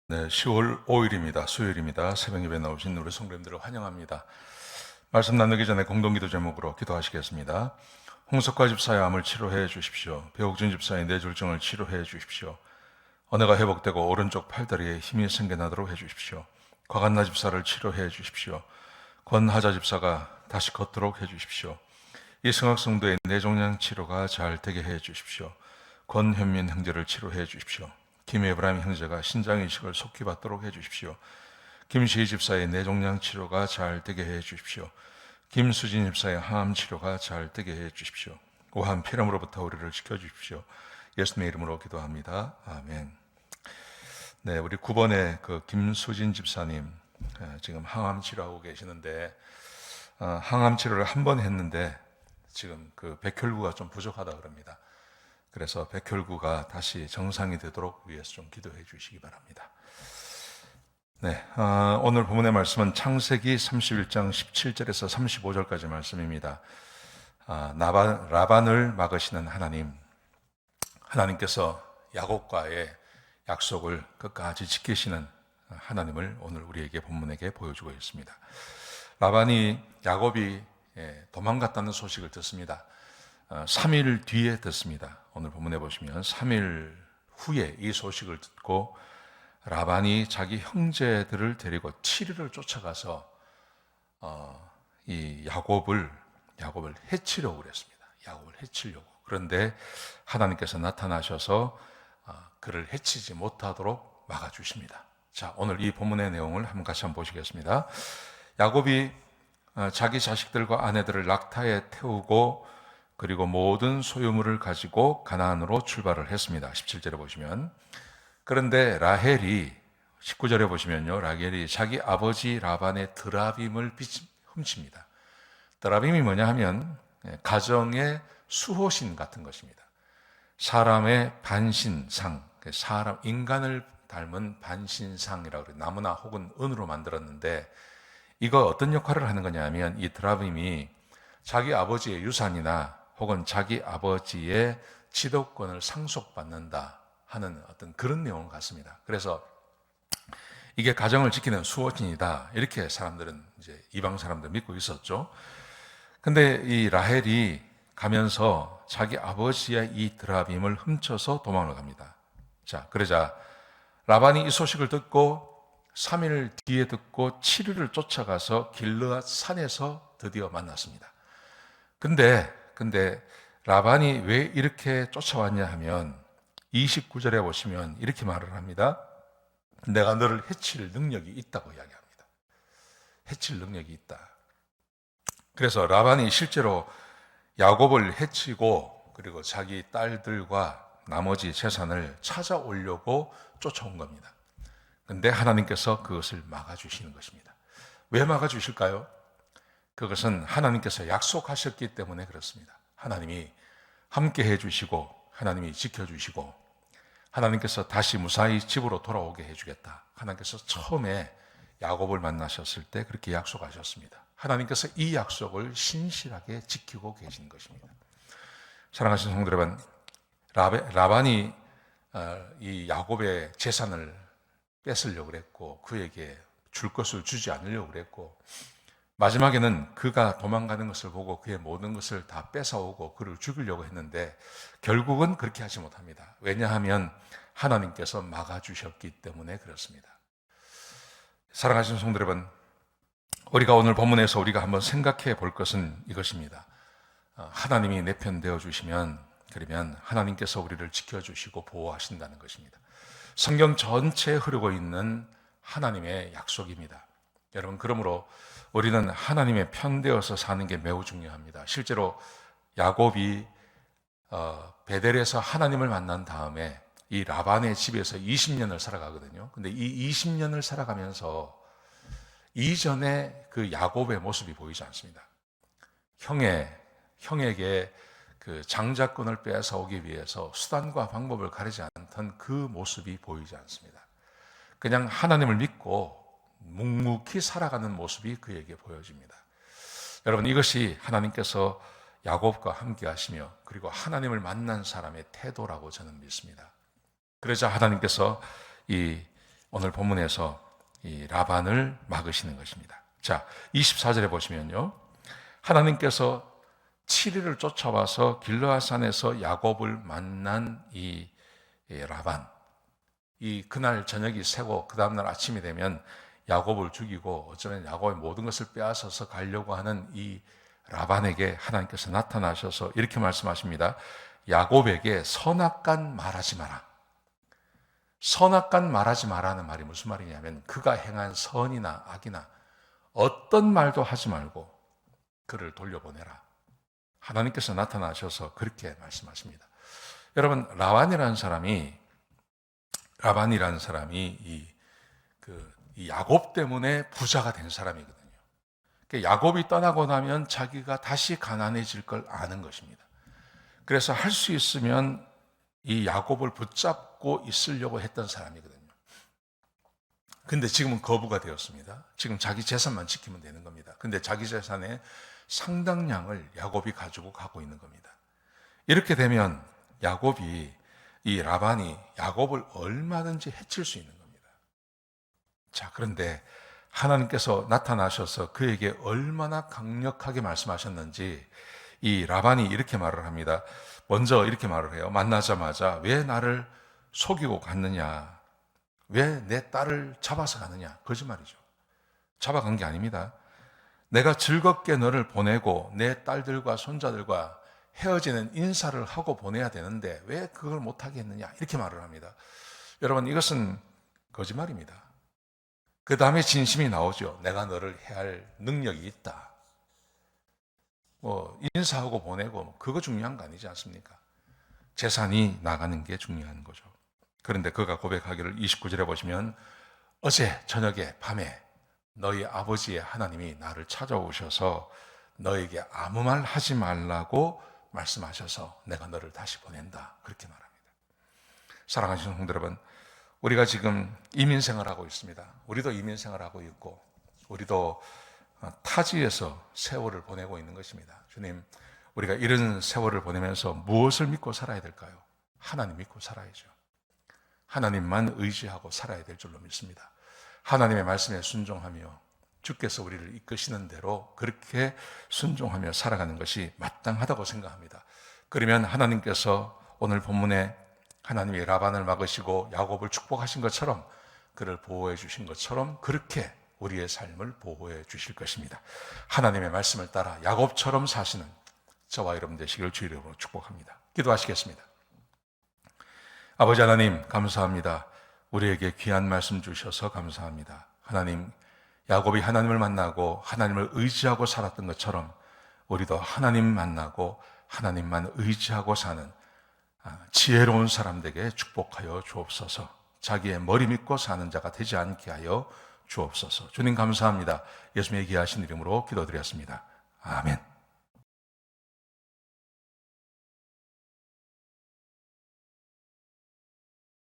네, 10월 5일입니다. 수요일입니다. 새벽 예배 나오신 우리 성도님들을 환영합니다. 말씀 나누기 전에 공동기도 제목으로 기도하시겠습니다. 홍석화 집사의 암을 치료해 주십시오. 배옥준 집사의 뇌졸중을 치료해 주십시오. 언어가 회복되고 오른쪽 팔다리에 힘이 생겨나도록 해 주십시오. 곽한나 집사를 치료해 주십시오. 권하자 집사가 다시 걷도록 해 주십시오. 이승학 성도의 뇌종양 치료가 잘 되게 해 주십시오. 권현민 형제를 치료해 주십시오. 김에브라임 형제가 신장 이식을 속히 받도록 해 주십시오. 김시희 집사의 뇌종양 치료가 잘 되게 해 주십시오. 김수진 집사의 항암 치료가 잘 되게 해 주십시오. 오한 폐렴으로부터 우리를 지켜 주십시오. 예수님의 이름으로 기도합니다. 아멘. 네, 우리 9번의 그 김수진 집사님 지금 항암 치료하고 계시는데 항암 치료를 한 번 했는데 지금 그 백혈구가 좀 부족하다 그럽니다. 그래서 백혈구가 다시 정상이 되도록 위해서 좀 기도해 주시기 바랍니다. 네, 오늘 본문의 말씀은 창세기 31장 17절에서 35절까지 말씀입니다. 라반을 막으시는 하나님께서 야곱과의 약속을 끝까지 지키시는 하나님을 오늘 우리에게 본문에게 보여주고 있습니다. 라반이 야곱이 도망갔다는 소식을 듣습니다. 3일 뒤에 듣습니다. 오늘 본문에 보시면 3일 후에 이 소식을 듣고 라반이 자기 형제들을 데리고 7일을 쫓아가서 이 야곱을 해치려고 그랬습니다. 야곱을 해치려고. 그런데 하나님께서 나타나셔서 그를 해치지 못하도록 막아주십니다. 자, 오늘 이 본문의 내용을 한번 같이 한번 보시겠습니다. 야곱이 자기 자식들과 아내들을 낙타에 태우고 그리고 모든 소유물을 가지고 가나안으로 출발을 했습니다. 17절에 보시면. 그런데 라헬이 19절에 보시면요. 라헬이 자기 아버지 라반의 드라빔을 훔칩니다. 드라빔이 뭐냐 하면 가정의 수호신 같은 것입니다. 사람의 반신상, 인간을 닮은 반신상이라고 그래요. 나무나 혹은 은으로 만들었는데 이거 어떤 역할을 하는 거냐 하면 이 드라빔이 자기 아버지의 유산이나 혹은 자기 아버지의 지도권을 상속받는다 하는 어떤 그런 내용 같습니다. 그래서 이게 가정을 지키는 수호신이다 이렇게 사람들은 이제 이방 사람들 믿고 있었죠. 근데 이 라헬이 가면서 자기 아버지의 이 드라빔을 훔쳐서 도망을 갑니다. 자, 그러자 라반이 이 소식을 듣고 3일 뒤에 듣고 7일을 쫓아가서 길르앗 산에서 드디어 만났습니다. 근데 라반이 왜 이렇게 쫓아왔냐 하면 29절에 보시면 이렇게 말을 합니다. 내가 너를 해칠 능력이 있다고 이야기합니다. 해칠 능력이 있다. 그래서 라반이 실제로 야곱을 해치고 그리고 자기 딸들과 나머지 재산을 찾아오려고 쫓아온 겁니다. 근데 하나님께서 그것을 막아주시는 것입니다. 왜 막아주실까요? 그것은 하나님께서 약속하셨기 때문에 그렇습니다. 하나님이 함께 해주시고 하나님이 지켜주시고 하나님께서 다시 무사히 집으로 돌아오게 해주겠다. 하나님께서 처음에 야곱을 만나셨을 때 그렇게 약속하셨습니다. 하나님께서 이 약속을 신실하게 지키고 계신 것입니다. 사랑하시는 성도 여러분, 라반이 이 야곱의 재산을 뺏으려고 그랬고 그에게 줄 것을 주지 않으려고 그랬고 마지막에는 그가 도망가는 것을 보고 그의 모든 것을 다 뺏어오고 그를 죽이려고 했는데 결국은 그렇게 하지 못합니다. 왜냐하면 하나님께서 막아주셨기 때문에 그렇습니다. 사랑하시는 성도 여러분, 우리가 오늘 본문에서 우리가 한번 생각해 볼 것은 이것입니다. 하나님이 내 편 되어 주시면 그러면 하나님께서 우리를 지켜주시고 보호하신다는 것입니다. 성경 전체에 흐르고 있는 하나님의 약속입니다. 여러분, 그러므로 우리는 하나님의 편되어서 사는 게 매우 중요합니다. 실제로 야곱이 베델에서 하나님을 만난 다음에 이 라반의 집에서 20년을 살아가거든요. 근데 이 20년을 살아가면서 이전에 그 야곱의 모습이 보이지 않습니다. 형에게 그 장자권을 빼앗아오기 위해서 수단과 방법을 가리지 않던 그 모습이 보이지 않습니다. 그냥 하나님을 믿고 묵묵히 살아가는 모습이 그에게 보여집니다. 여러분, 이것이 하나님께서 야곱과 함께 하시며 그리고 하나님을 만난 사람의 태도라고 저는 믿습니다. 그러자 하나님께서 이 오늘 본문에서 이 라반을 막으시는 것입니다. 자, 24절에 보시면요. 하나님께서 7일을 쫓아와서 길르앗산에서 야곱을 만난 이 라반, 그날 저녁이 새고 그 다음날 아침이 되면 야곱을 죽이고 어쩌면 야곱의 모든 것을 빼앗아서 가려고 하는 이 라반에게 하나님께서 나타나셔서 이렇게 말씀하십니다. 야곱에게 선악간 말하지 마라. 선악간 말하지 마라는 말이 무슨 말이냐면 그가 행한 선이나 악이나 어떤 말도 하지 말고 그를 돌려보내라. 하나님께서 나타나셔서 그렇게 말씀하십니다. 여러분, 라반이라는 사람이 이 야곱 때문에 부자가 된 사람이거든요. 그러니까 야곱이 떠나고 나면 자기가 다시 가난해질 걸 아는 것입니다. 그래서 할 수 있으면 이 야곱을 붙잡고 있으려고 했던 사람이거든요. 근데 지금은 거부가 되었습니다. 지금 자기 재산만 지키면 되는 겁니다. 근데 자기 재산의 상당량을 야곱이 가지고 가고 있는 겁니다. 이렇게 되면 이 라반이 야곱을 얼마든지 해칠 수 있는 겁니다. 자, 그런데 하나님께서 나타나셔서 그에게 얼마나 강력하게 말씀하셨는지 이 라반이 이렇게 말을 합니다. 먼저 이렇게 말을 해요. 만나자마자 왜 나를 속이고 갔느냐? 왜 내 딸을 잡아서 가느냐? 거짓말이죠. 잡아간 게 아닙니다. 내가 즐겁게 너를 보내고 내 딸들과 손자들과 헤어지는 인사를 하고 보내야 되는데 왜 그걸 못하게 했느냐? 이렇게 말을 합니다. 여러분, 이것은 거짓말입니다. 그 다음에 진심이 나오죠. 내가 너를 해할 능력이 있다. 인사하고 보내고 그거 중요한 거 아니지 않습니까? 재산이 나가는 게 중요한 거죠. 그런데 그가 고백하기를 29절에 보시면 어제 저녁에 밤에 너희 아버지의 하나님이 나를 찾아오셔서 너에게 아무 말 하지 말라고 말씀하셔서 내가 너를 다시 보낸다. 그렇게 말합니다. 사랑하시는 성도 여러분, 우리가 지금 이민생활하고 있습니다. 우리도 이민생활하고 있고 우리도 타지에서 세월을 보내고 있는 것입니다. 주님, 우리가 이런 세월을 보내면서 무엇을 믿고 살아야 될까요? 하나님 믿고 살아야죠. 하나님만 의지하고 살아야 될 줄로 믿습니다. 하나님의 말씀에 순종하며 주께서 우리를 이끄시는 대로 그렇게 순종하며 살아가는 것이 마땅하다고 생각합니다. 그러면 하나님께서 오늘 본문에 하나님이 라반을 막으시고 야곱을 축복하신 것처럼 그를 보호해 주신 것처럼 그렇게 우리의 삶을 보호해 주실 것입니다. 하나님의 말씀을 따라 야곱처럼 사시는 저와 여러분 되시기를 주의 이름으로 축복합니다. 기도하시겠습니다. 아버지 하나님, 감사합니다. 우리에게 귀한 말씀 주셔서 감사합니다. 하나님, 야곱이 하나님을 만나고 하나님을 의지하고 살았던 것처럼 우리도 하나님 만나고 하나님만 의지하고 사는 지혜로운 사람들에게 축복하여 주옵소서. 자기의 머리 믿고 사는 자가 되지 않게 하여 주옵소서. 주님 감사합니다. 예수님의 귀하신 이름으로 기도드렸습니다. 아멘.